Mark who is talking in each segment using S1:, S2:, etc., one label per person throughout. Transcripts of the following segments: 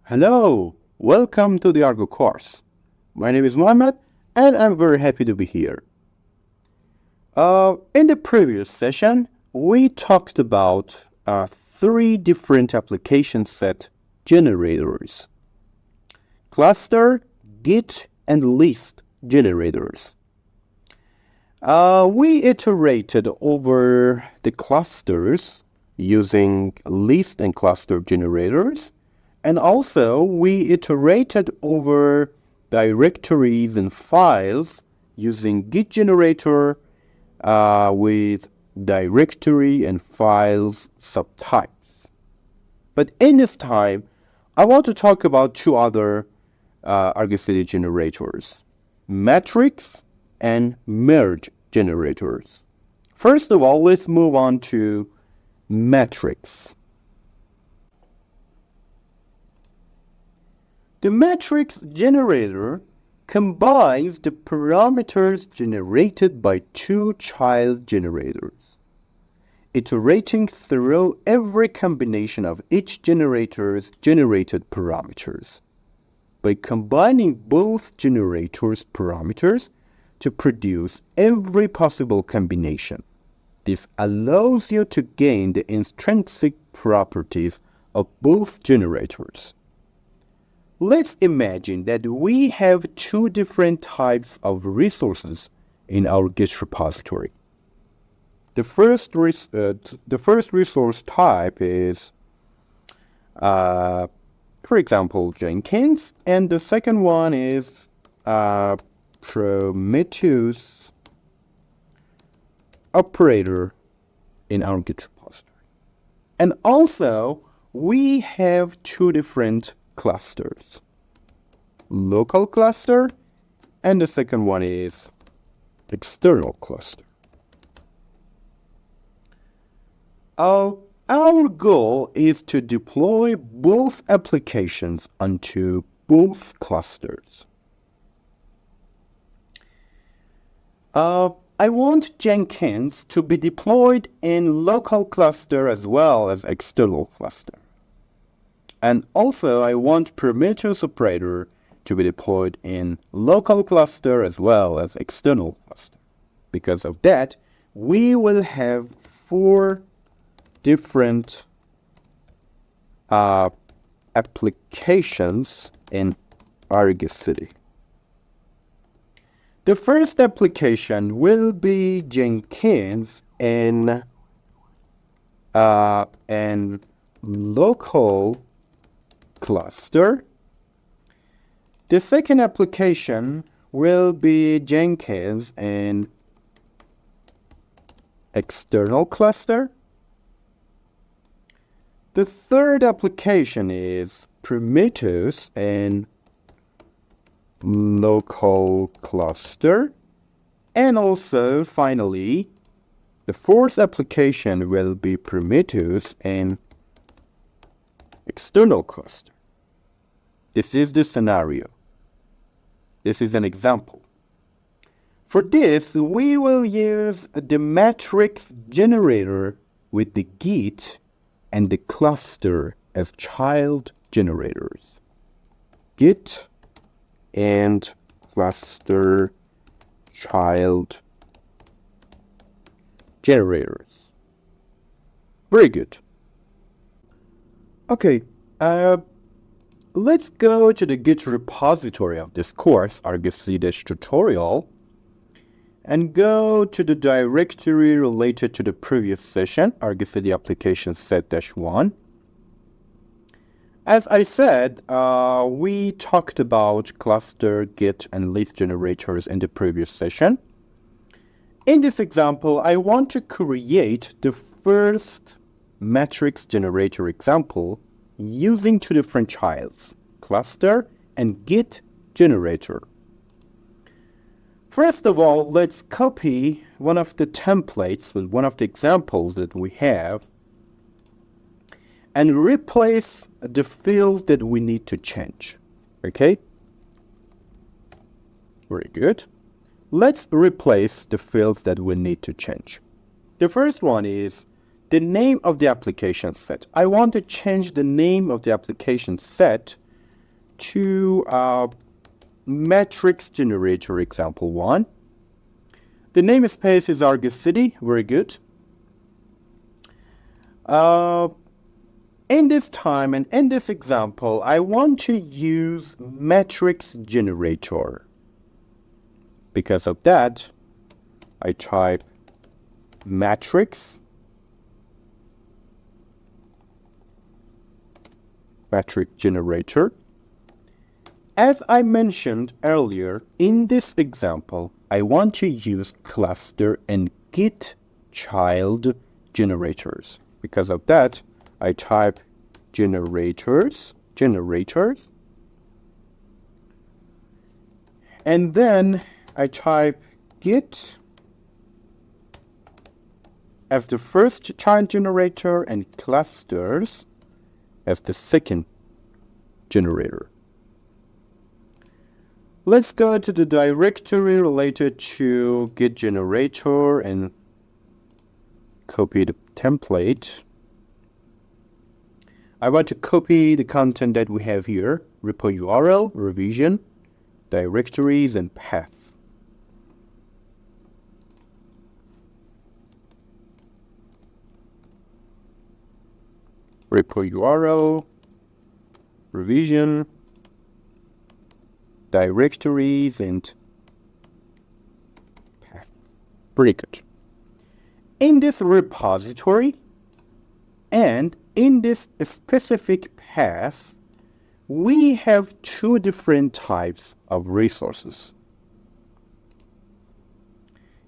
S1: Hello, welcome to the Argo course. My name is Mohammed and I'm very happy to be here. In the previous session, we talked about three different application set generators: cluster, Git, and list generators. We iterated over the clusters using list and cluster generators. And also, we iterated over directories and files using Git generator with directory and files subtypes. But in this time, I want to talk about two other Argo CD generators: matrix and merge generators. First of all, let's move on to matrix. The matrix generator combines the parameters generated by two child generators, iterating through every combination of each generator's generated parameters. By combining both generators' parameters to produce every possible combination, this allows you to gain the intrinsic properties of both generators. Let's imagine that we have two different types of resources in our Git repository. The first resource type is, for example, Jenkins, and the second one is Prometheus operator in our Git repository. And also, we have two different clusters: local cluster, and the second one is external cluster. Our goal is to deploy both applications onto both clusters. I want Jenkins to be deployed in local cluster as well as external cluster. And also, I want Prometheus operator to be deployed in local cluster as well as external cluster. Because of that, we will have four different applications in Argo CD. The first application will be Jenkins in local cluster. The second application will be Jenkins in external cluster. The third application is Prometheus in local cluster. And also, finally, the fourth application will be Prometheus in external cluster. This is the scenario. This is an example. For this, we will use the matrix generator with the Git and the cluster as child generators. Git and cluster child generators. Very good. Okay, let's go to the Git repository of this course, Argo CD tutorial, and go to the directory related to the previous session, Argo CD Applications set-1. As I said, we talked about cluster, Git, and list generators in the previous session. In this example, I want to create the first matrix generator example using two different childs, cluster and Git generator. First of all, let's copy one of the templates with one of the examples that we have and replace the field that we need to change. Okay? Very good. Let's replace the fields that we need to change. The first one is the name of the application set. I want to change the name of the application set to matrix generator example 1. The namespace is Argo CD. Very good. In this time and in this example, I want to use matrix generator. Because of that, I type matrix generator. As I mentioned earlier, in this example, I want to use cluster and git child generators. Because of that, I type generators, and then I type git as the first child generator and clusters as the second generator. Let's go to the directory related to git generator and copy the template. I want to copy the content that we have here: repo URL, revision, directories, and paths. Repo URL, revision, directories, and path. Pretty good. In this repository and in this specific path, we have two different types of resources.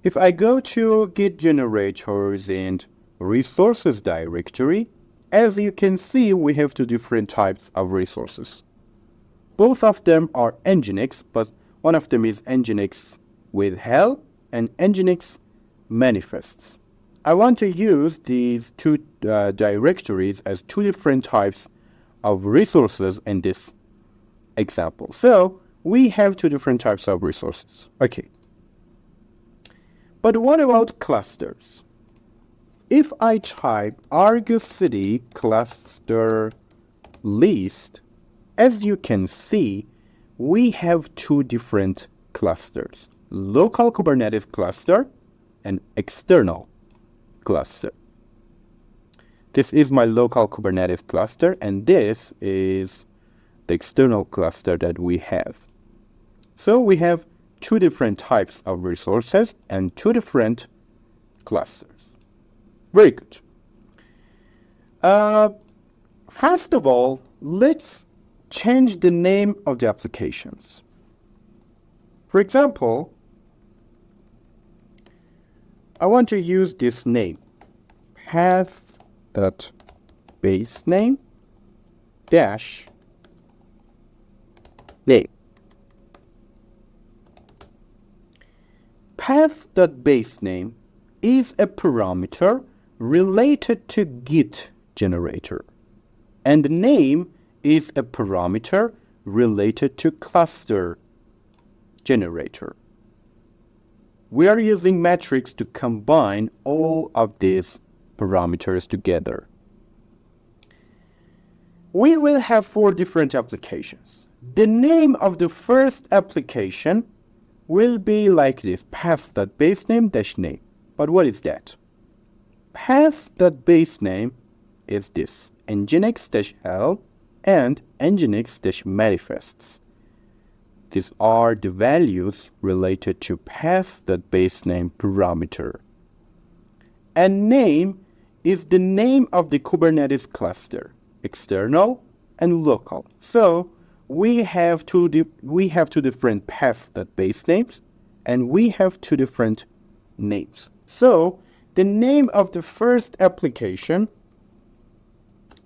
S1: If I go to git generators and resources directory, as you can see, we have two different types of resources. Both of them are Nginx, but one of them is Nginx with help and Nginx manifests. I want to use these two directories as two different types of resources in this example. So we have two different types of resources. Okay. But what about clusters? If I type Argo CD cluster list, as you can see, we have two different clusters: local Kubernetes cluster and external cluster. This is my local Kubernetes cluster, and this is the external cluster that we have. So we have two different types of resources and two different clusters. Very good. First of all, let's change the name of the applications. For example, I want to use this name, path.basename dash name. Path.basename is a parameter related to git generator, and the name is a parameter related to cluster generator. We are using matrix to combine all of these parameters together. We will have 4 different applications. The name of the first application will be like this: path.basename dash name. But what is that? Path.basename is this: nginx-help and nginx-manifests. These are the values related to path.basename parameter. And name is the name of the Kubernetes cluster, external and local. So we have two different path.basenames, and we have two different names. So the name of the first application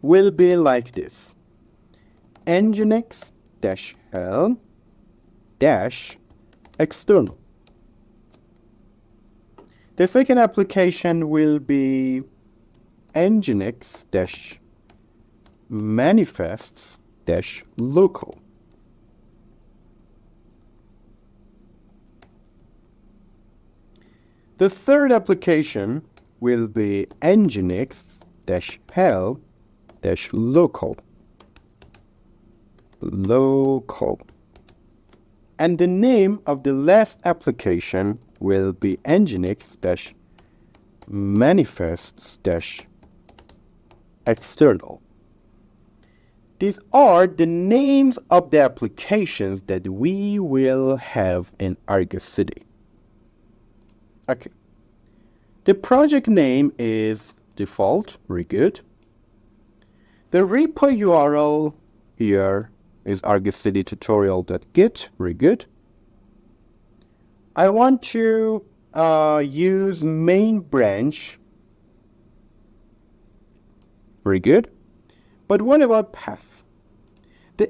S1: will be like this: nginx-help external. The second application will be nginx-manifests local. The third application will be nginx-help local, local. And the name of the last application will be nginx-manifests-external. These are the names of the applications that we will have in Argo CD. Okay. The project name is default, very good. The repo URL here is argocdtutorial.git, very good. I want to use main branch, very good. But what about path?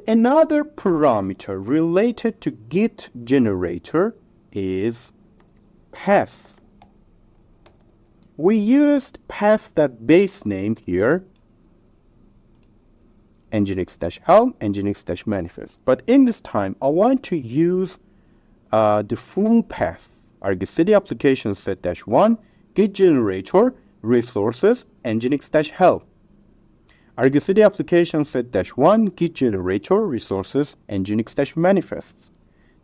S1: Another parameter related to Git generator is path. We used path.base name here, nginx-helm, nginx-manifest. But in this time, I want to use the full path, Argo CD Applications set-1, Git generator, resources, nginx-helm. Argo CD Applications set-1, Git generator, resources, nginx-manifests.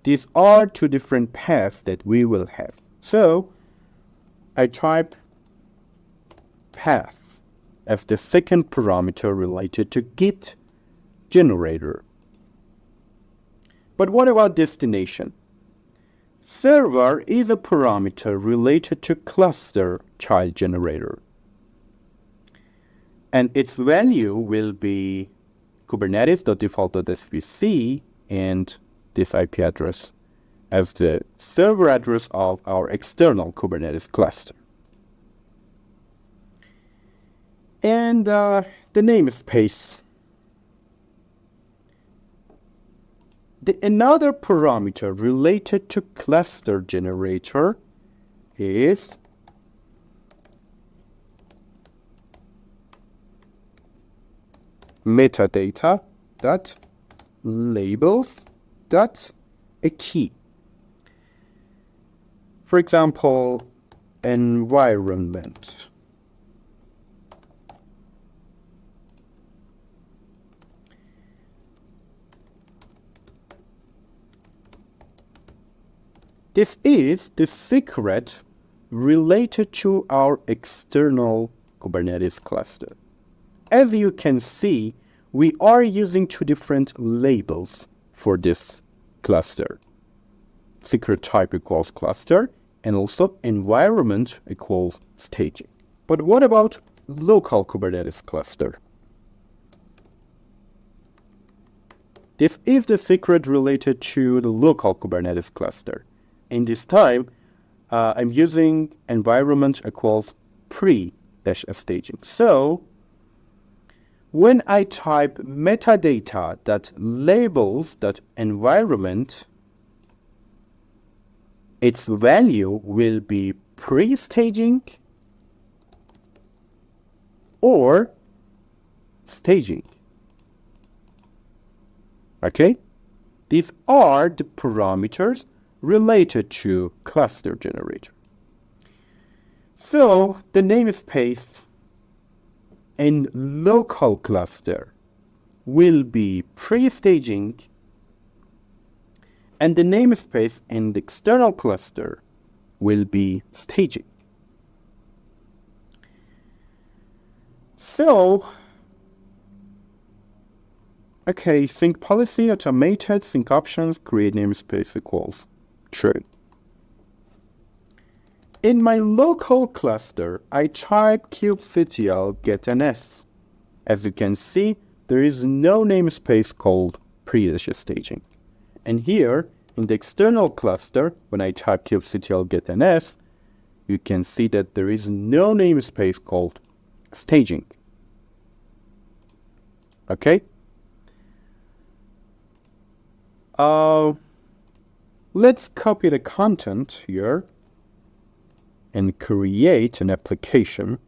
S1: These are two different paths that we will have. So I type path as the second parameter related to Git generator. But what about destination? Server is a parameter related to cluster child generator. And its value will be kubernetes.default.svc and this IP address as the server address of our external Kubernetes cluster. And the namespace. Another parameter related to cluster generator is metadata.labels.a-key. For example, environment. This is the secret related to our external Kubernetes cluster. As you can see, we are using two different labels for this cluster. Secret type equals cluster, and also environment equals staging. But what about local Kubernetes cluster? This is the secret related to the local Kubernetes cluster. In this time, I'm using environment equals pre-staging. So when I type metadata.labels.environment, its value will be pre-staging or staging. Okay? These are the parameters related to cluster generator. So the namespace in local cluster will be pre-staging, and the namespace in the external cluster will be staging. So, okay, sync policy, automated, sync options, create namespace equals true. In my local cluster, I type kubectl getNS. As you can see, there is no namespace called pre-staging. And here, in the external cluster, when I type kubectl getNS, you can see that there is no namespace called staging. Okay? Let's copy the content here and create an application.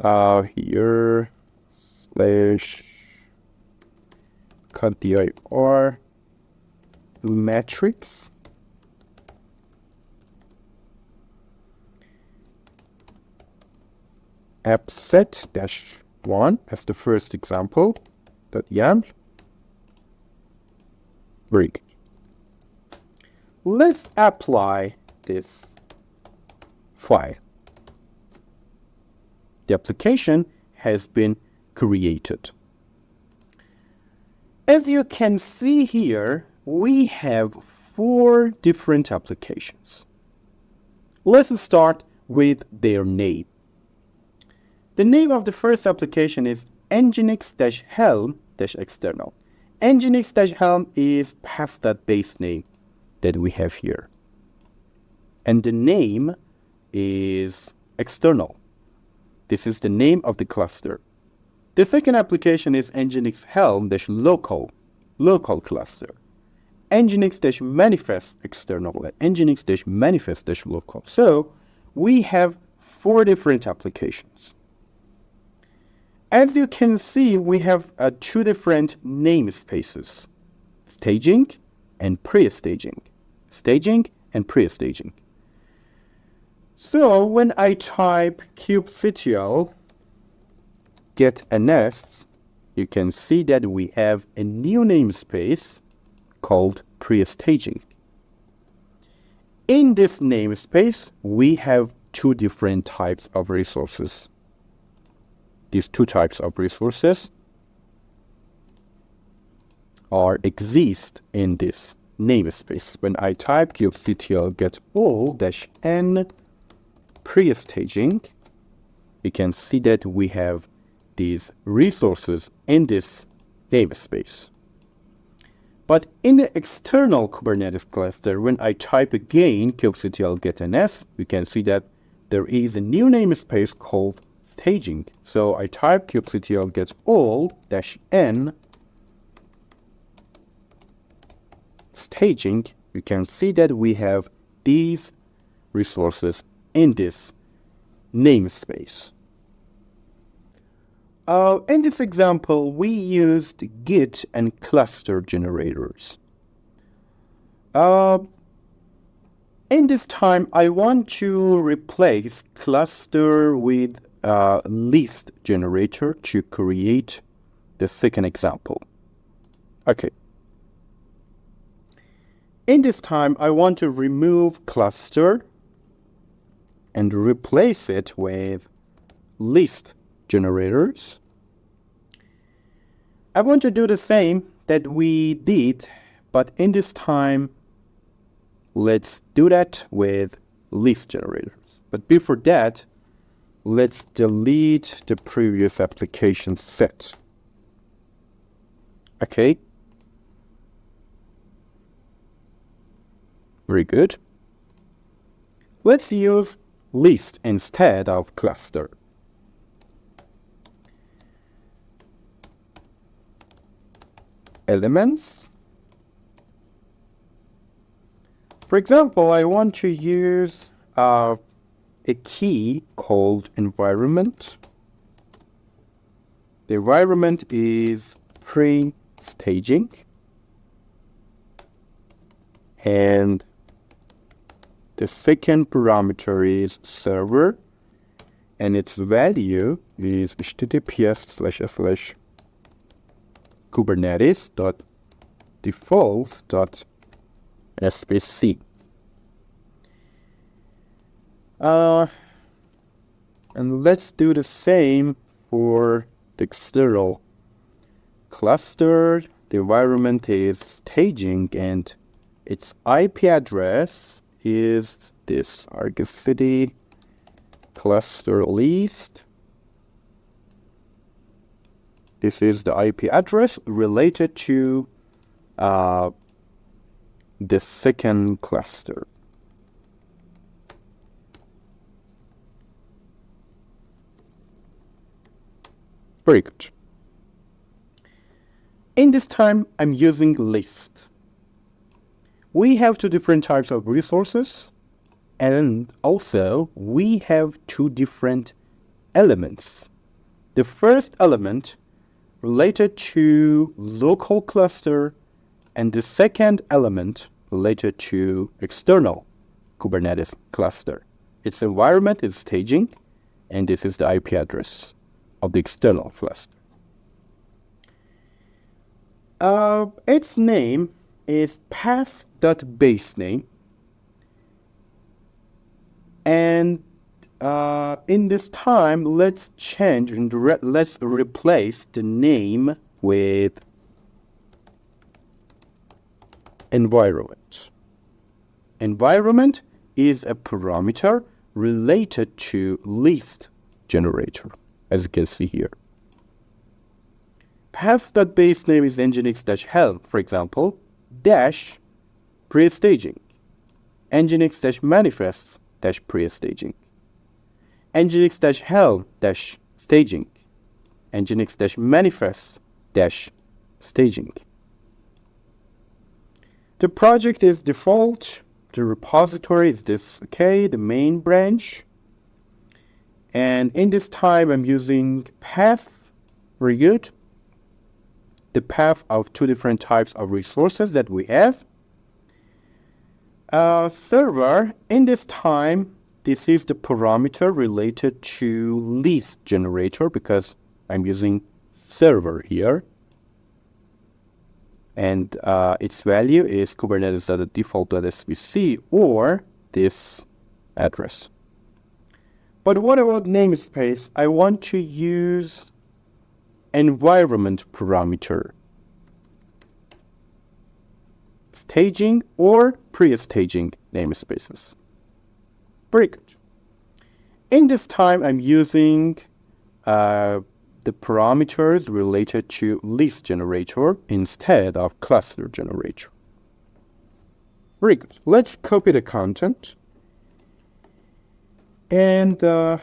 S1: Here slash cut the IR matrix appset-1 as the first example. .yaml. Very good. Let's apply this file. The application has been created. As you can see here, we have 4 different applications. Let's start with their name. The name of the first application is nginx-helm-external. nginx-helm is past that base name that we have here. And the name is external. This is the name of the cluster. The second application is nginx-helm-local cluster. nginx-manifest external, nginx-manifest-local. So we have 4 different applications. As you can see, we have 2 different namespaces, staging and pre-staging. Staging and pre-staging. So when I type kubectl get ns, you can see that we have a new namespace called pre-staging. In this namespace, we have 2 different types of resources. These 2 types of resources exist in this namespace. When I type kubectl get all-n pre-staging, you can see that we have these resources in this namespace. But in the external Kubernetes cluster, when I type again kubectl get ns, you can see that there is a new namespace called staging. So I type kubectl get all-n staging. You can see that we have these resources in this namespace. In this example, we used Git and cluster generators. In this time, I want to replace cluster with list generator to create the second example. Okay. In this time, I want to remove cluster and replace it with list generators. I want to do the same that we did, but in this time, let's do that with list generators. But before that, let's delete the previous application set. Okay. Very good. Let's use list instead of cluster. Elements. For example, I want to use a key called environment. The environment is pre-staging, and the second parameter is server, and its value is https://kubernetes.default.spc. And let's do the same for the external cluster. The environment is staging, and its IP address is this Argo CD cluster list. This is the IP address related to the second cluster. Very good. In this time, I'm using list. We have 2 different types of resources, and also we have 2 different elements. The first element related to local cluster, and the second element related to external Kubernetes cluster. Its environment is staging, and this is the IP address of the external cluster. Its name is path.basename, and in this time, let's change and let's replace the name with environment. Environment is a parameter related to list generator, as you can see here. Path.basename is nginx-helm, for example, dash pre-staging, nginx-manifests dash pre-staging, nginx-helm dash staging, nginx-manifests dash staging. The project is default. The repository is this, okay, the main branch. And in this time, I'm using path, very good. The path of two different types of resources that we have. Server, in this time, this is the parameter related to list generator because I'm using server here. And its value is kubernetes.default.svc or this address. But what about namespace? I want to use environment parameter, staging or pre-staging namespaces. Very good. In this time, I'm using the parameters related to list generator instead of cluster generator. Very good. Let's copy the content. And I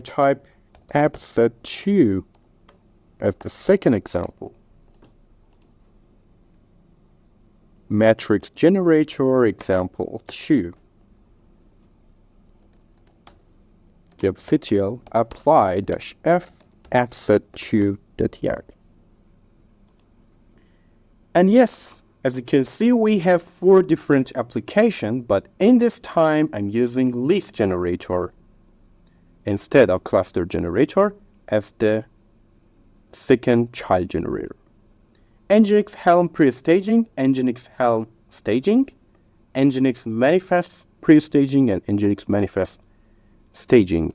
S1: type AppSet2 as the second example. Matrix generator example 2. Kubectl apply-f appset2.yak. And yes, as you can see, we have 4 different applications, but in this time, I'm using list generator instead of cluster generator as the second child generator. nginx-helm pre-staging, nginx-helm staging, nginx-manifest pre-staging, and nginx-manifest staging.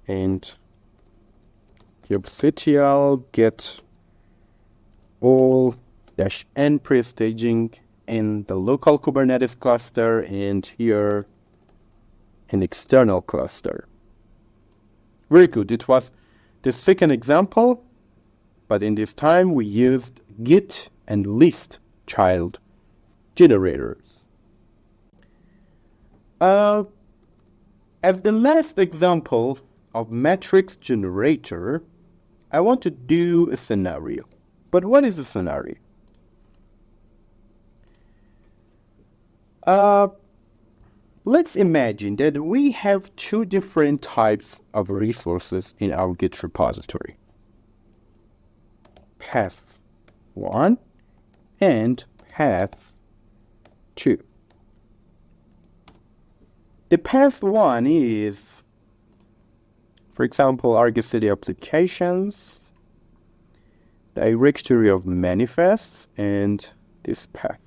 S1: And kubectl get all -n pre-staging in the local Kubernetes cluster and here an external cluster. Very good. It was the second example, but in this time we used Git and list child generators. As the last example of matrix generator, I want to do a scenario. But what is a scenario? Let's imagine that we have 2 different types of resources in our Git repository. Path 1 and path 2. The path 1 is, for example, Argo CD Applications, directory of manifests, and this path.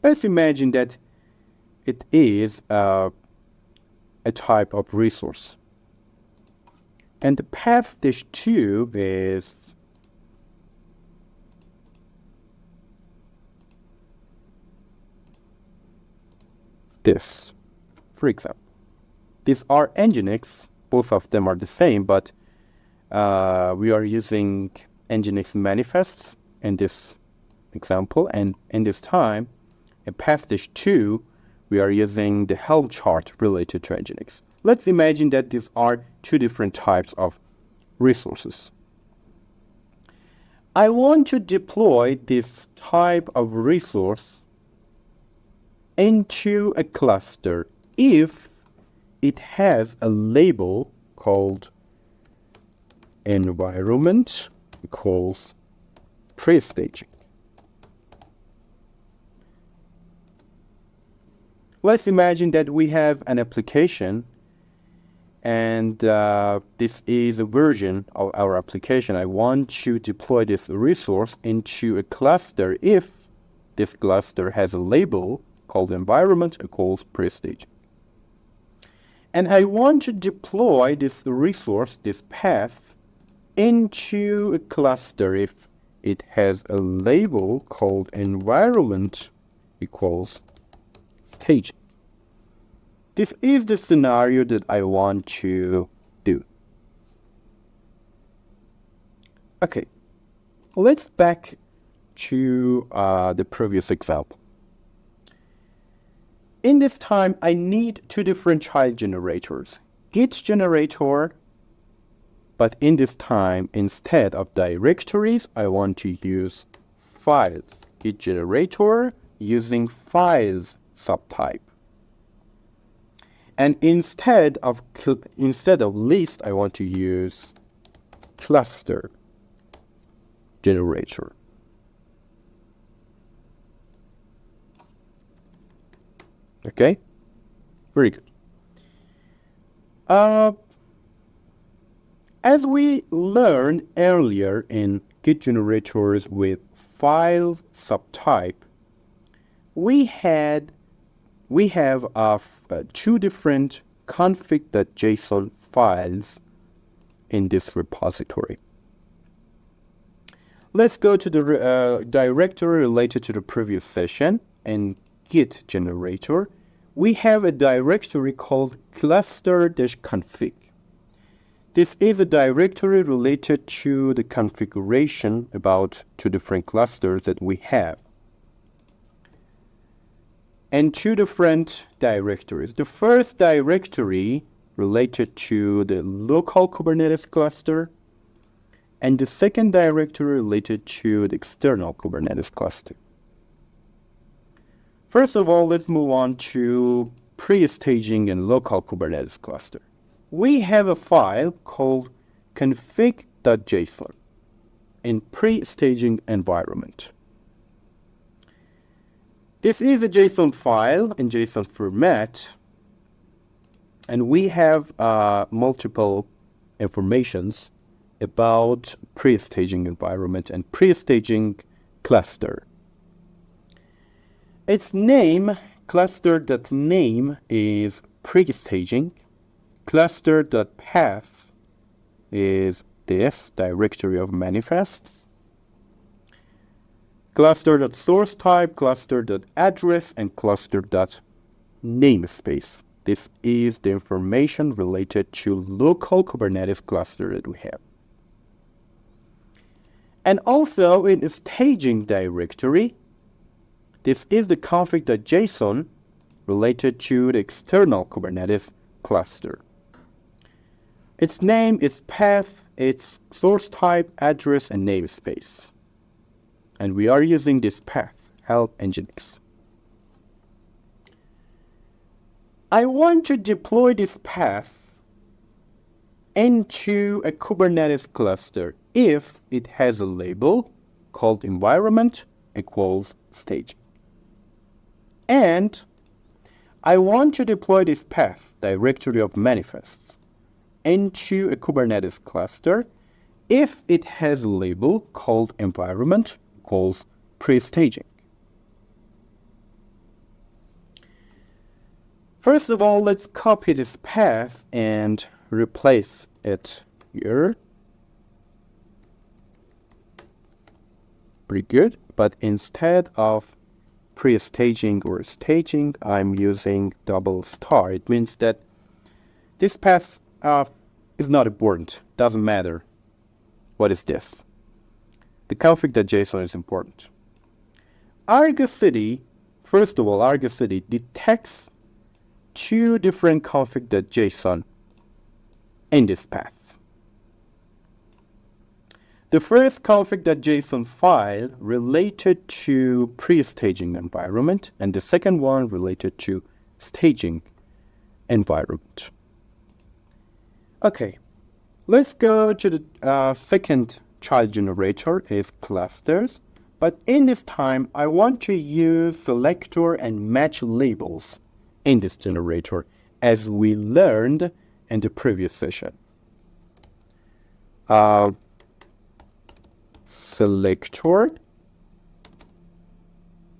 S1: Let's imagine that it is a type of resource. And the path -2 is this, for example. These are nginx. Both of them are the same, but we are using nginx manifests in this example. And in this time, in path -2, we are using the Helm chart related to nginx. Let's imagine that these are 2 different types of resources. I want to deploy this type of resource into a cluster if it has a label called environment equals pre-staging. Let's imagine that we have an application and this is a version of our application. I want to deploy this resource into a cluster if this cluster has a label called environment equals pre-staging. And I want to deploy this resource, this path, into a cluster if it has a label called environment equals staging. This is the scenario that I want to do. Okay, let's back to the previous example. In this time, I need two different child generators. Git generator, but in this time, instead of directories, I want to use files. Git generator using files subtype. And instead of list, I want to use cluster generator. Okay, very good. As we learned earlier in Git generators with file subtype, we have two different config.json files in this repository. Let's go to the directory related to the previous session. In Git generator, we have a directory called cluster-config. This is a directory related to the configuration about two different clusters that we have. And two different directories. The first directory related to the local Kubernetes cluster, and the second directory related to the external Kubernetes cluster. First of all, let's move on to pre-staging and local Kubernetes cluster. We have a file called config.json in pre-staging environment. This is a JSON file in JSON format, and we have multiple informations about pre-staging environment and pre-staging cluster. Its name, cluster.name, is pre-staging. Cluster.path is this directory of manifests. Cluster.source type, cluster.address, and cluster.namespace. This is the information related to local Kubernetes cluster that we have. And also in the staging directory, this is the config.json related to the external Kubernetes cluster. Its name, its path, its source type, address, and namespace. And we are using this path, help nginx. I want to deploy this path into a Kubernetes cluster if it has a label called environment equals staging. And I want to deploy this path, directory of manifests, into a Kubernetes cluster if it has a label called environment equals pre-staging. First of all, let's copy this path and replace it here. Pretty good, but instead of pre-staging or staging, I'm using double star. It means that this path is not important, doesn't matter. What is this? The config.json is important. Argo CD, first of all, Argo CD detects two different config.json in this path. The first config.json file related to pre-staging environment, and the second one related to staging environment. Okay, let's go to the second child generator is clusters. But in this time, I want to use selector and match labels in this generator, as we learned in the previous session. Selector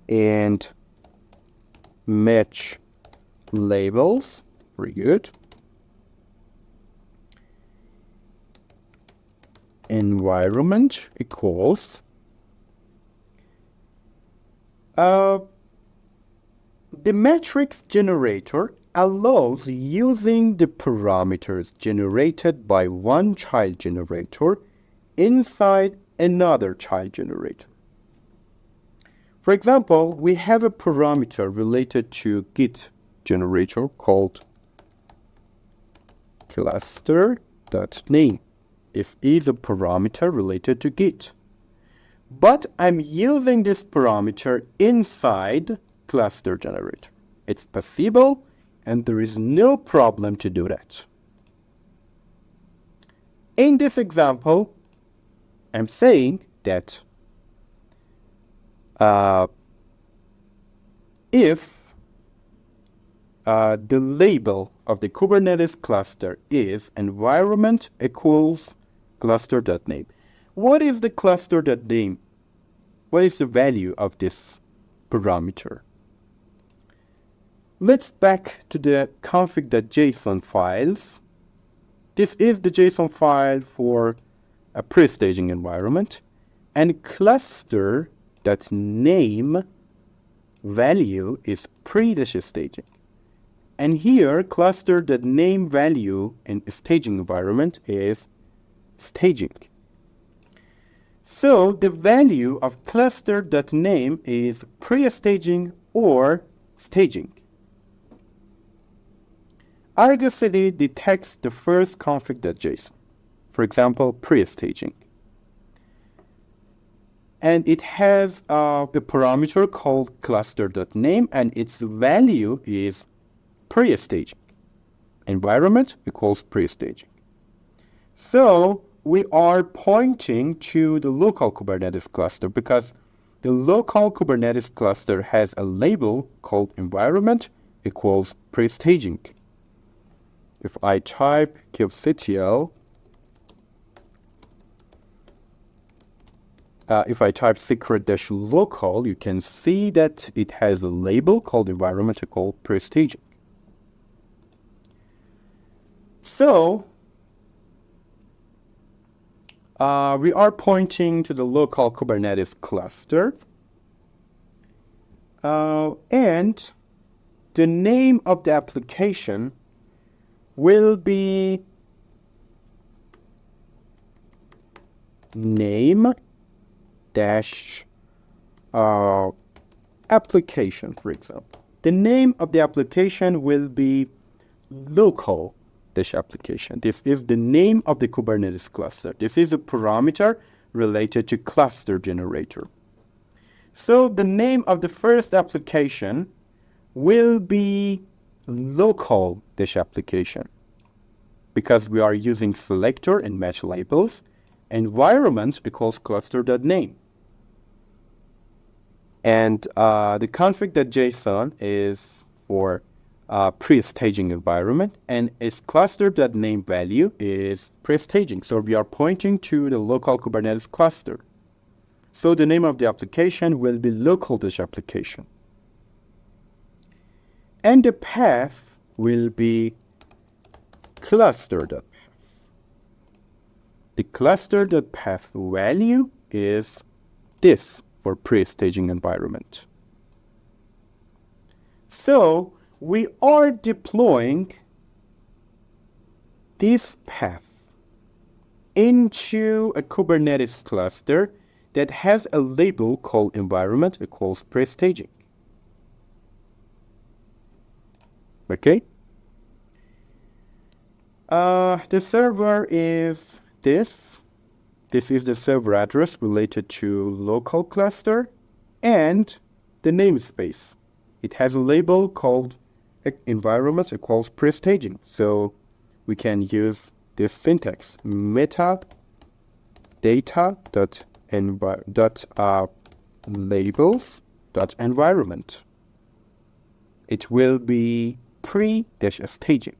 S1: and match labels. Very good. Environment equals the matrix generator allows using the parameters generated by one child generator inside another child generator. For example, we have a parameter related to Git generator called cluster.name. This is a parameter related to Git. But I'm using this parameter inside cluster generator. It's possible and there is no problem to do that. In this example, I'm saying that if the label of the Kubernetes cluster is environment equals cluster.name. What is the cluster.name? What is the value of this parameter? Let's back to the config.json files. This is the JSON file for a pre-staging environment, and cluster.name value is pre-staging. And here, cluster.name value in a staging environment is staging. So the value of cluster.name is pre-staging or staging. Argo CD detects the first config.json, for example, pre-staging. And it has a parameter called cluster.name, and its value is pre-staging. Environment equals pre-staging. So we are pointing to the local Kubernetes cluster because the local Kubernetes cluster has a label called environment equals pre-staging. If I type kubectl, if I type secret-local, you can see that it has a label called environment equals pre-staging. So we are pointing to the local Kubernetes cluster, and the name of the application will be name dash application, for example. The name of the application will be local dash application. This is the name of the Kubernetes cluster. This is a parameter related to cluster generator. So the name of the first application will be local dash application because we are using selector and match labels. Environment equals cluster.name. And the config.json is for pre-staging environment, and its cluster.name value is pre-staging. So we are pointing to the local Kubernetes cluster. So the name of the application will be local dash application. And the path will be cluster.path. The cluster.path value is this for pre-staging environment. So we are deploying this path into a Kubernetes cluster that has a label called environment equals pre-staging. Okay? The server is this. This is the server address related to local cluster and the namespace. It has a label called environment equals pre-staging. So we can use this syntax meta data dot labels dot environment. It will be pre-staging.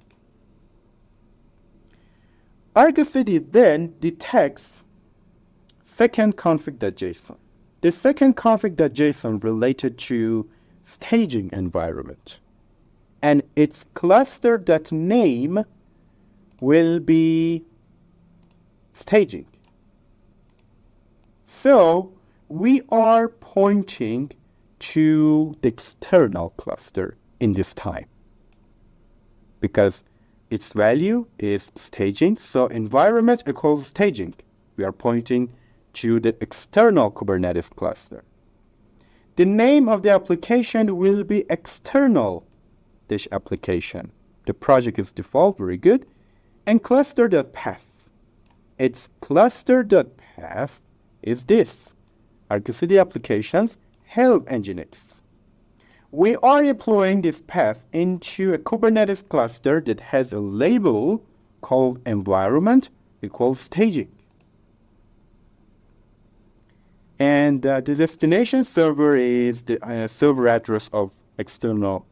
S1: Argo CD then detects second config.json. The second config.json related to staging environment. And its cluster.name will be staging. So we are pointing to the external cluster in this time because its value is staging. So environment equals staging. We are pointing to the external Kubernetes cluster. The name of the application will be external dish application. The project is default, very good. And cluster.path. Its cluster.path is this, Argo CD Applications help nginx. We are deploying this path into a Kubernetes cluster that has a label called environment equals staging. And the destination server is the server address of external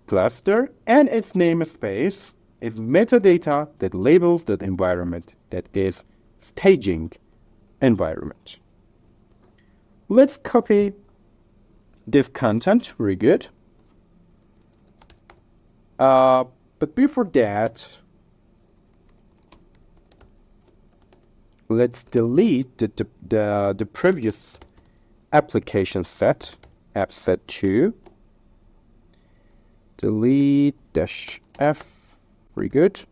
S1: cluster, and its namespace is metadata that labels that environment, that is staging environment. Let's copy this content, very good. But before that, let's delete the previous application set, app set 2. Delete -f, very good.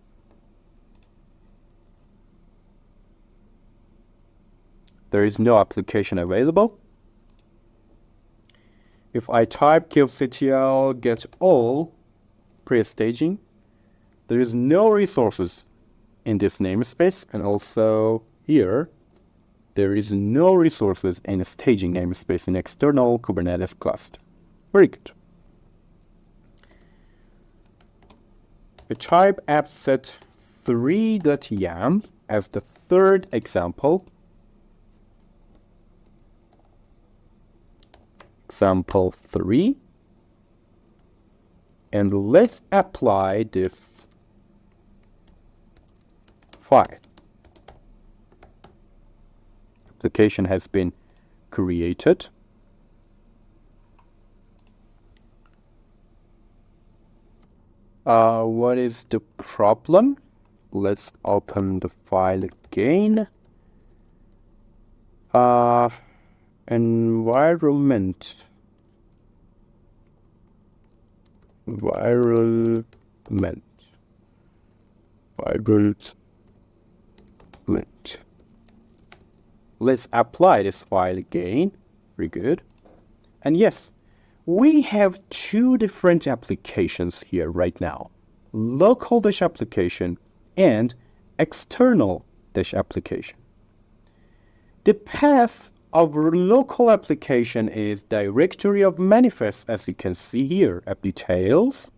S1: There is no application available. If I type kubectl get all pre-staging, there is no resources in this namespace, and also here there is no resources in a staging namespace in external Kubernetes cluster. Very good. We type appset 3.yaml as the third example. Example 3. And let's apply this file. Application has been created. What is the problem? Let's open the file again. Environment. Let's apply this file again. Very good. And yes, we have two different applications here right now. Local dash application and external dash application. The path of local application is directory of manifest, as you can see here, app details.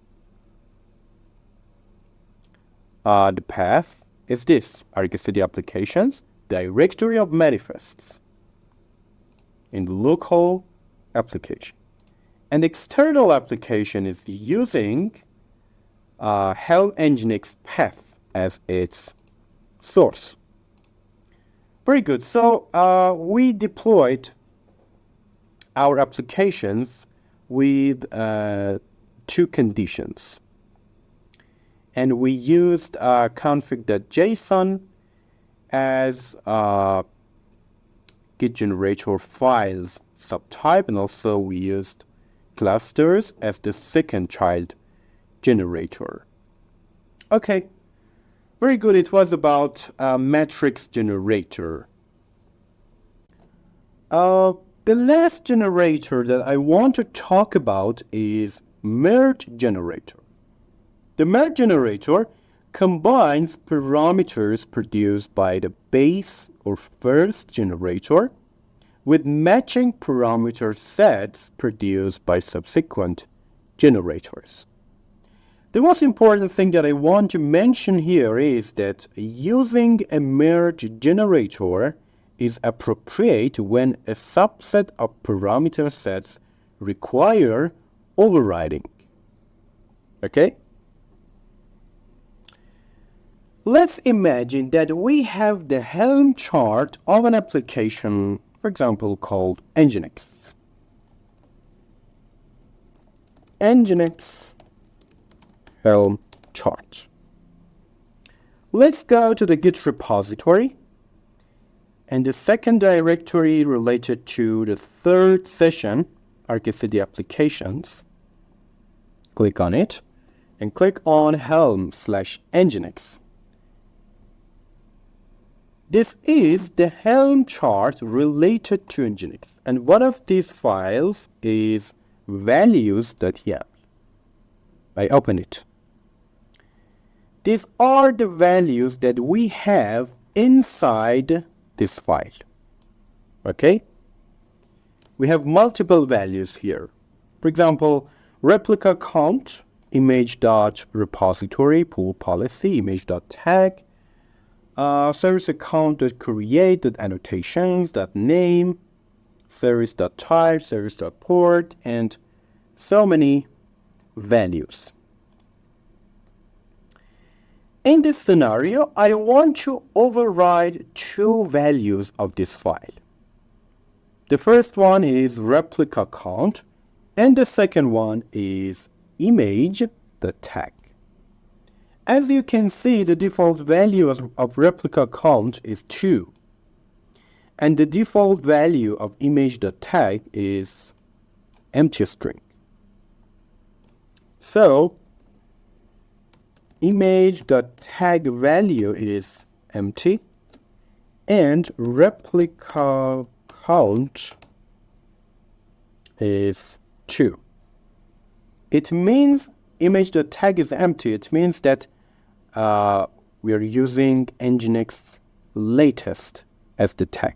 S1: The path is this, Argo CD Applications, directory of manifests in local application. And external application is using help nginx path as its source. Very good. So we deployed our applications with two conditions. And we used config.json as git generator files subtype, and also we used clusters as the second child generator. Okay, very good. It was about matrix generator. The last generator that I want to talk about is merge generator. The merge generator combines parameters produced by the base or first generator with matching parameter sets produced by subsequent generators. The most important thing that I want to mention here is that using a merge generator is appropriate when a subset of parameter sets require overriding. Okay? Let's imagine that we have the Helm chart of an application, for example, called Nginx. Nginx Helm chart. Let's go to the Git repository and the second directory related to the third session, Argo CD Applications. Click on it and click on Helm/Nginx. This is the Helm chart related to Nginx, and one of these files is values.yaml. I open it. These are the values that we have inside this file. Okay? We have multiple values here. For example, replica count, image.repository, pool policy, image.tag, service account.create, annotations, name, service.type, service.port, and so many values. In this scenario, I want to override two values of this file. The first one is replica count, and the second one is image.tag. As you can see, the default value of replica count is 2. And the default value of image.tag is empty string. So, image.tag value is empty and replica count is 2. It means image.tag is empty. It means that we are using Nginx latest as the tag.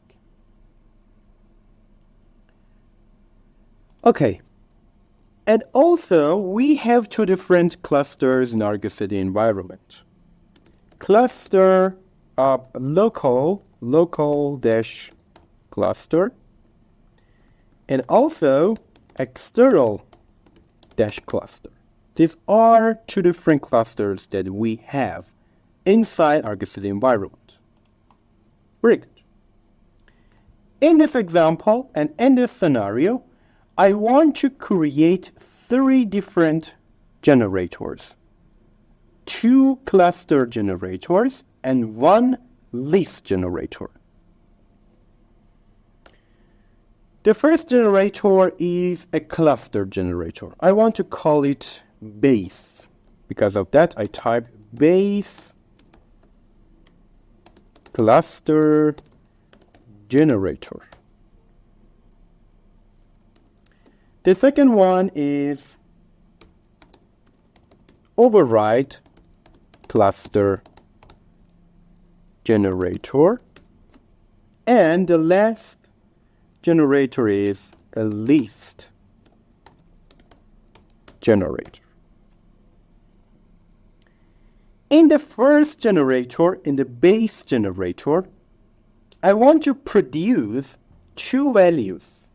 S1: Okay. And also, we have two different clusters in Argo CD environment. Cluster local-cluster, and also external-cluster. These are two different clusters that we have inside Argo CD environment. Very good. In this example and in this scenario, I want to create 3 different generators. 2 cluster generators and 1 list generator. The first generator is a cluster generator. I want to call it base. Because of that, I type base cluster generator. The second one is override cluster generator. And the last generator is a list generator. In the first generator, in the base generator, I want to produce 2 values.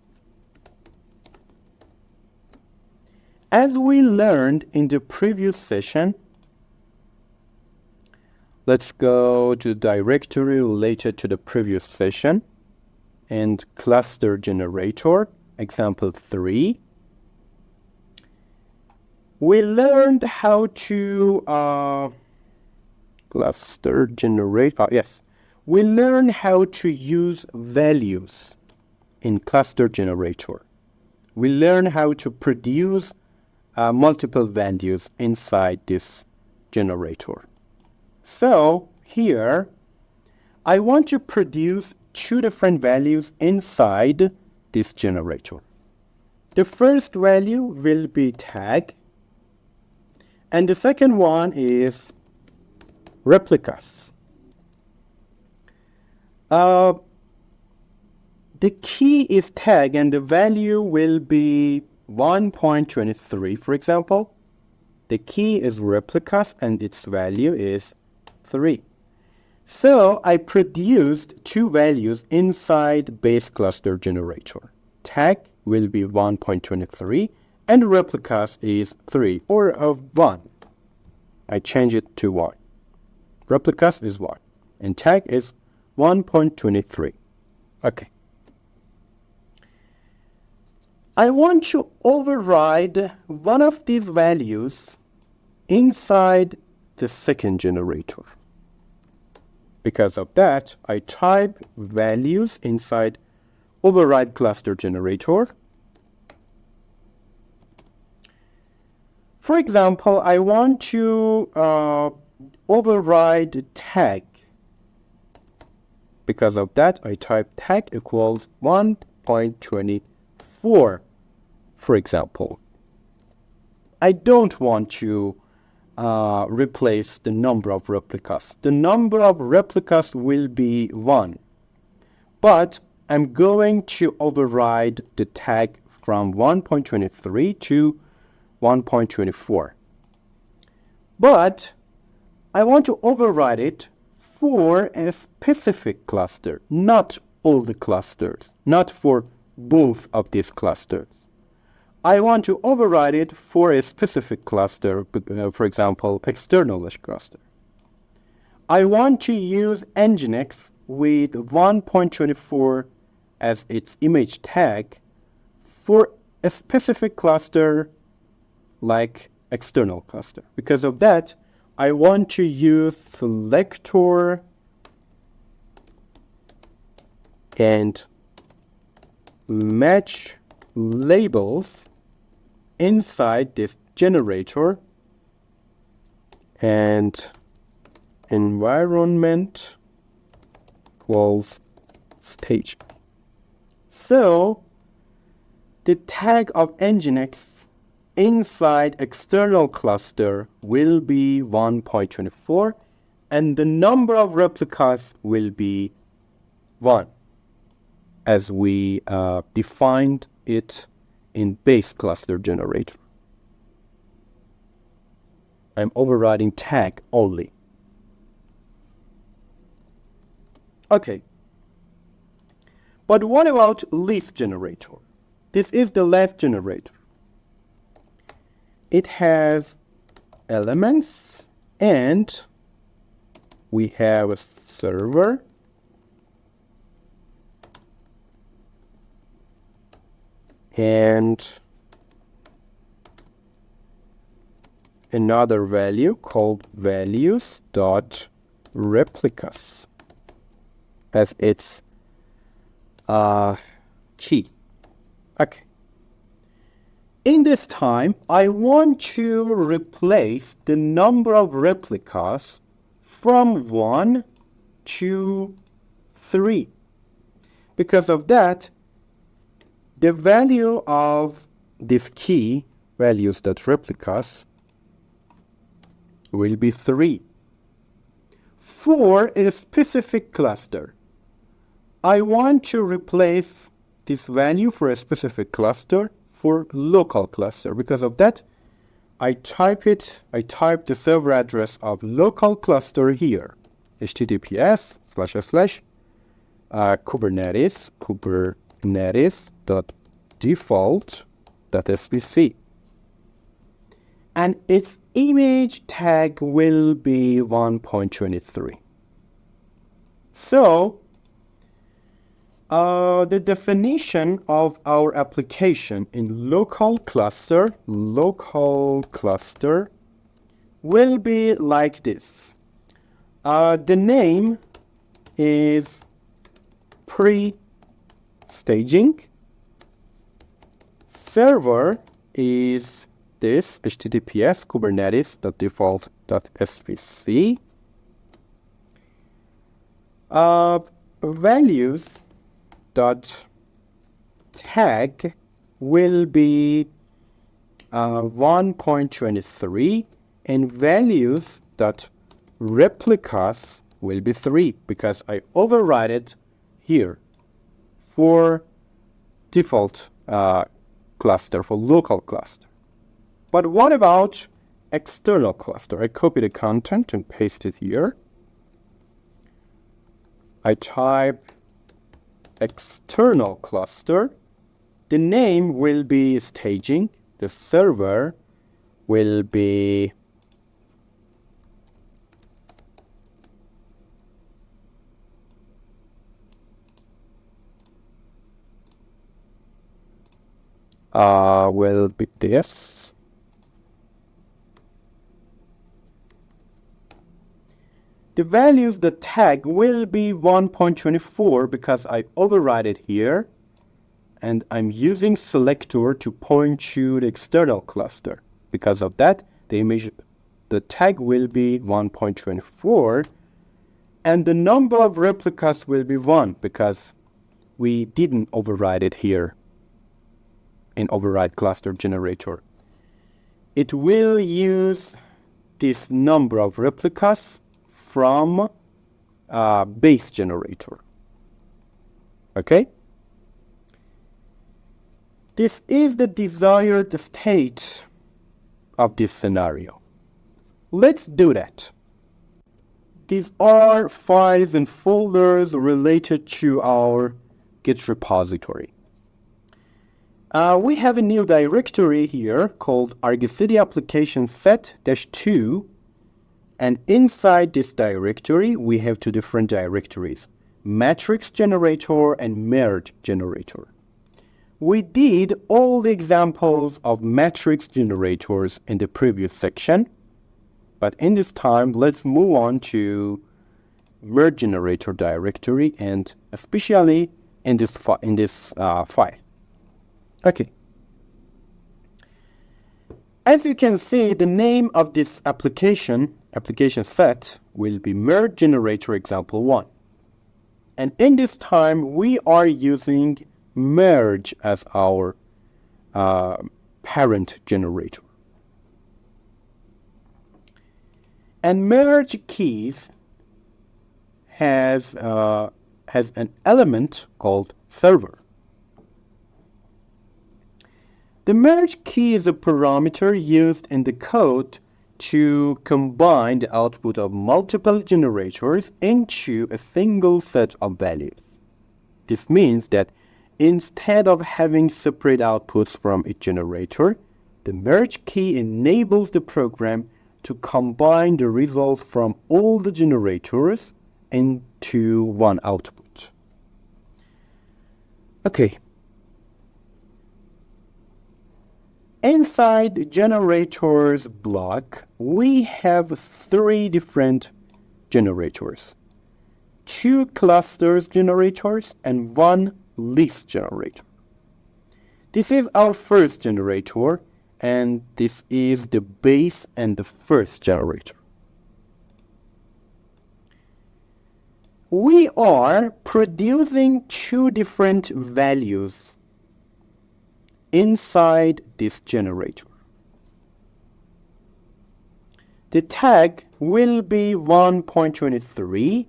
S1: As we learned in the previous session, let's go to the directory related to the previous session and cluster generator, example 3. We learned how to cluster generate. We learned how to use values in cluster generator. We learned how to produce multiple values inside this generator. So here, I want to produce 2 different values inside this generator. The first value will be tag, and the second one is replicas. The key is tag, and the value will be 1.23, for example. The key is replicas, and its value is 3. So I produced 2 values inside base cluster generator. Tag will be 1.23, and replicas is 3, or of 1. I change it to 1. replicas is 1, and tag is 1.23. Okay. I want to override one of these values inside the second generator. Because of that, I type values inside override cluster generator. For example, I want to override tag. Because of that, I type tag equals 1.24, for example. I don't want to replace the number of replicas. The number of replicas will be 1. But I'm going to override the tag from 1.23 to 1.24. But I want to override it for a specific cluster, not all the clusters, not for both of these clusters. I want to override it for a specific cluster, for example, external cluster. I want to use Nginx with 1.24 as its image tag for a specific cluster like external cluster. Because of that, I want to use selector and match labels inside this generator and environment equals stage. So the tag of Nginx inside external cluster will be 1.24 and the number of replicas will be 1 as we defined it in base cluster generator. I'm overriding tag only. Okay. But what about list generator? This is the last generator. It has elements and we have a server and another value called values.replicas as its key. Okay. In this time, I want to replace the number of replicas from 1 to 3. Because of that, the value of this key, values.replicas, will be 3. For a specific cluster, I want to replace this value for a specific cluster for local cluster. Because of that, I type the server address of local cluster here, kubernetes.default.svc. And its image tag will be 1.23. So, the definition of our application in local cluster will be like this. The name is pre-staging. Server is this https kubernetes.default.svc. Values dot tag will be 1.23 and values dot replicas will be 3 because I override it here for default cluster, for local cluster. But what about external cluster? I copy the content and paste it here. I type external cluster. The name will be staging. The server will be will be this. The values, the tag will be 1.24 because I override it here, and I'm using selector to point to the external cluster. Because of that, the tag will be 1.24, and the number of replicas will be 1 because we didn't override it here in override cluster generator. It will use this number of replicas from base generator. Okay? This is the desired state of this scenario. Let's do that. These are files and folders related to our Git repository. We have a new directory here called Argo CD Applications set-2, and inside this directory we have two different directories, matrix generator and merge generator. We did all the examples of matrix generators in the previous section, but in this time let's move on to merge generator directory, and especially in this file. Okay. As you can see, the name of this application set, will be merge generator example 1. And in this time, we are using merge as our parent generator. And merge keys has an element called server. The merge key is a parameter used in the code to combine the output of multiple generators into a single set of values. This means that instead of having separate outputs from each generator, the merge key enables the program to combine the result from all the generators into one output. Okay. Inside the generators block, we have 3 different generators. 2 clusters generators and 1 list generator. This is our first generator, and this is the base and the first generator. We are producing 2 different values inside this generator. The tag will be 1.23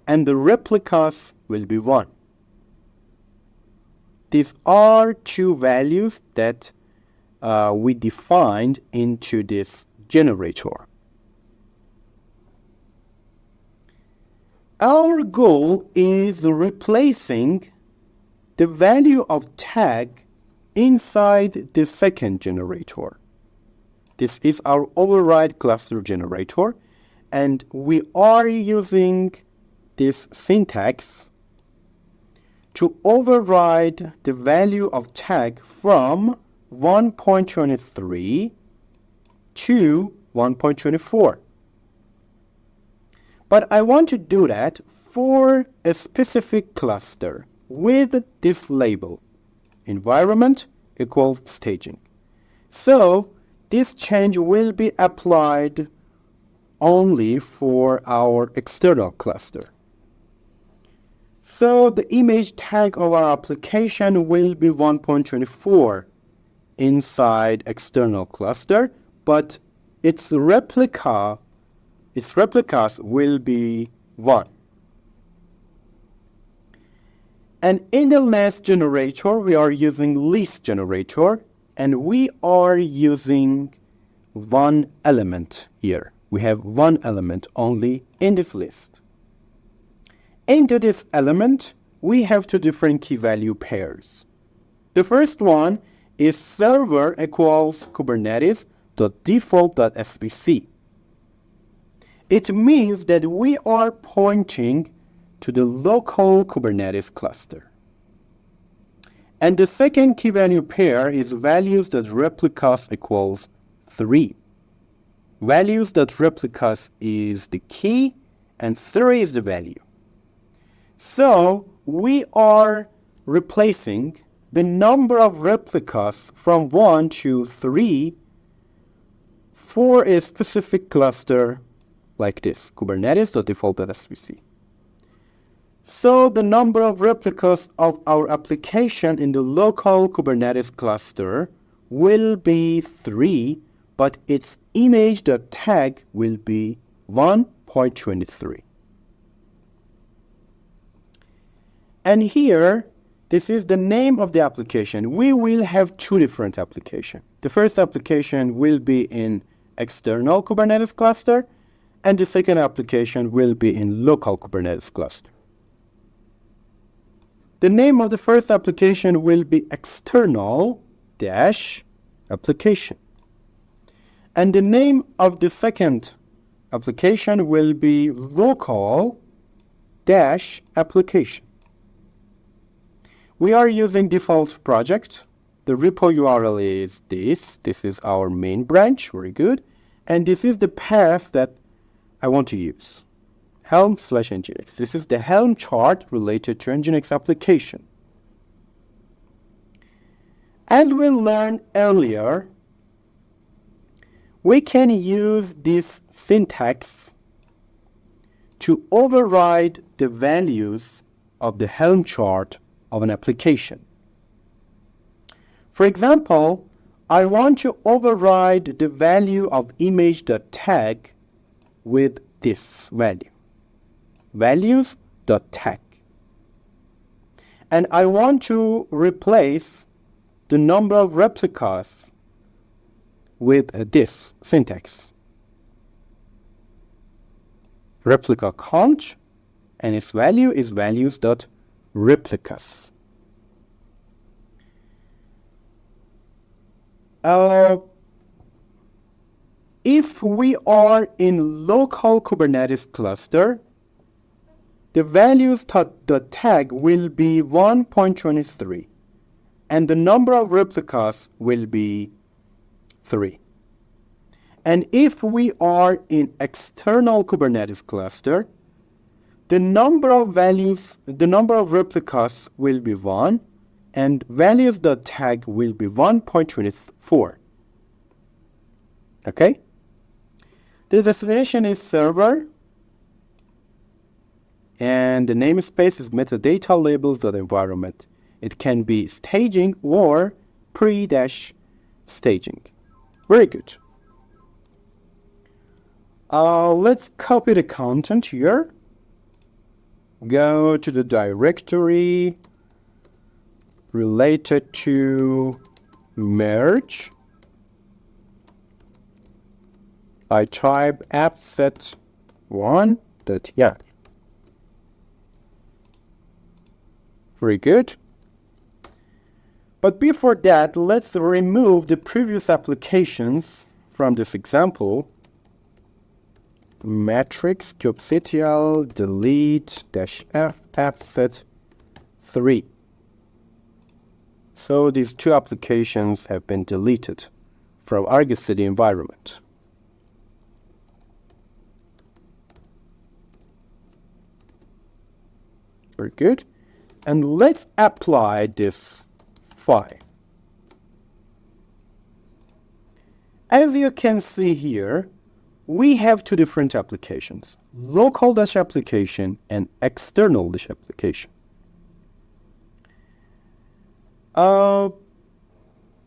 S1: and the replicas will be 1. These are 2 values that we defined into this generator. Our goal is replacing the value of tag inside the second generator. This is our override cluster generator, and we are using this syntax to override the value of tag from 1.23 to 1.24. But I want to do that for a specific cluster with this label, environment equals staging. So this change will be applied only for our external cluster. So the image tag of our application will be 1.24 inside external cluster, but its replicas will be 1. And in the last generator, we are using list generator, and we are using 1 element here. We have 1 element only in this list. Into this element, we have 2 different key value pairs. The first one is server equals kubernetes.default.svc. It means that we are pointing to the local Kubernetes cluster. And the second key value pair is values.replicas equals 3. Values.replicas is the key and 3 is the value. So we are replacing the number of replicas from 1 to 3 for a specific cluster like this, Kubernetes.default.svc. So the number of replicas of our application in the local Kubernetes cluster will be 3, but its image.tag will be 1.23. And here, this is the name of the application. We will have two different applications. The first application will be in external Kubernetes cluster, and the second application will be in local Kubernetes cluster. The name of the first application will be external-application. And the name of the second application will be local-application. We are using default project. The repo URL is this. This is our main branch. Very good. And this is the path that I want to use. Helm/Nginx. This is the Helm chart related to Nginx application. As we learned earlier, we can use this syntax to override the values of the Helm chart of an application. For example, I want to override the value of image.tag with this value, values.tag. And I want to replace the number of replicas with this syntax. Replica count, and its value is values.replicas. If we are in local Kubernetes cluster, the values.tag will be 1.23 and the number of replicas will be 3. And if we are in external Kubernetes cluster, the number of replicas will be 1 and values.tag will be 1.24. Okay? The destination is server and the namespace is metadata labels.environment. It can be staging or pre-staging. Very good. Let's copy the content here. Go to the directory related to merge. I type appset1.yaml. Very good. But before that, let's remove the previous applications from this example. Matrix, kubectl, delete, -f, appset3. So these two applications have been deleted from Argo CD environment. Very good. And let's apply this file. As you can see here, we have two different applications, local-application and external-application.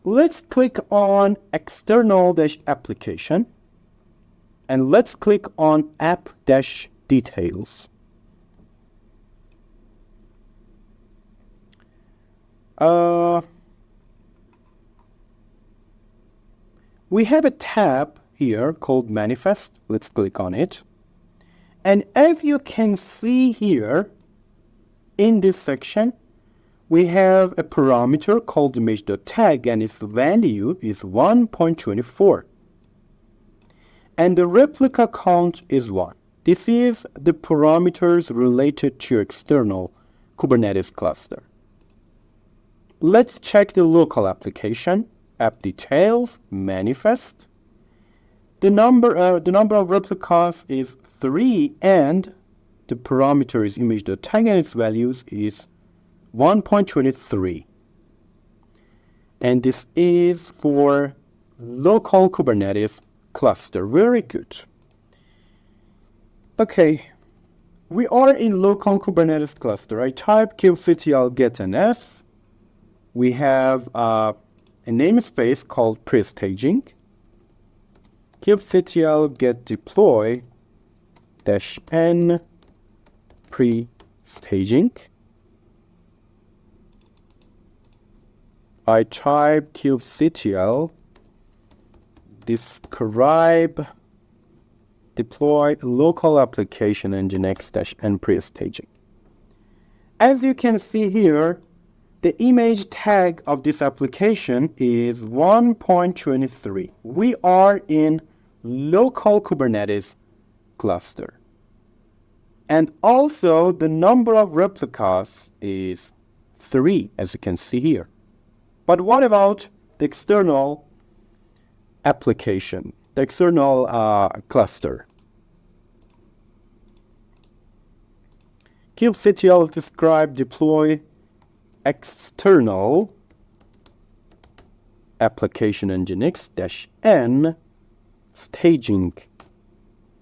S1: Let's click on external-application and let's click on app-details. We have a tab here called manifest. Let's click on it. And as you can see here in this section, we have a parameter called image.tag and its value is 1.24. And the replica count is 1. This is the parameters related to external Kubernetes cluster. Let's check the local application, app details, manifest. The number of replicas is 3 and the parameter is image.tag and its values is 1.23. And this is for local Kubernetes cluster. Very good. Okay, we are in local Kubernetes cluster. I type kubectl get ns. We have a namespace called pre-staging. kubectl get deploy -n pre-staging. I type kubectl describe deploy local application nginx-n pre-staging. As you can see here, the image tag of this application is 1.23. We are in local Kubernetes cluster. And also the number of replicas is 3, as you can see here. But what about the external application, the external cluster? kubectl describe deploy external application nginx-n staging.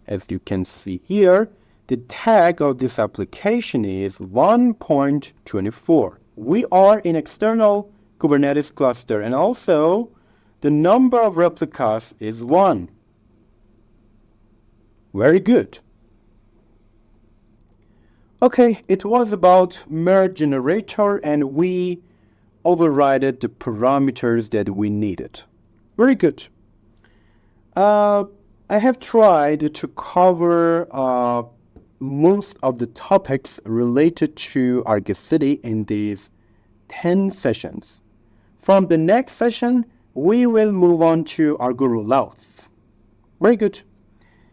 S1: As you can see here, the tag of this application is 1.24. We are in external Kubernetes cluster, and also the number of replicas is 1. Very good. Okay, it was about merge generator, and we overrided the parameters that we needed. Very good. I have tried to cover most of the topics related to Argo CD in these 10 sessions. From the next session, we will move on to argo-rollouts. Very good.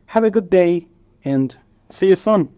S1: Have a good day and see you soon.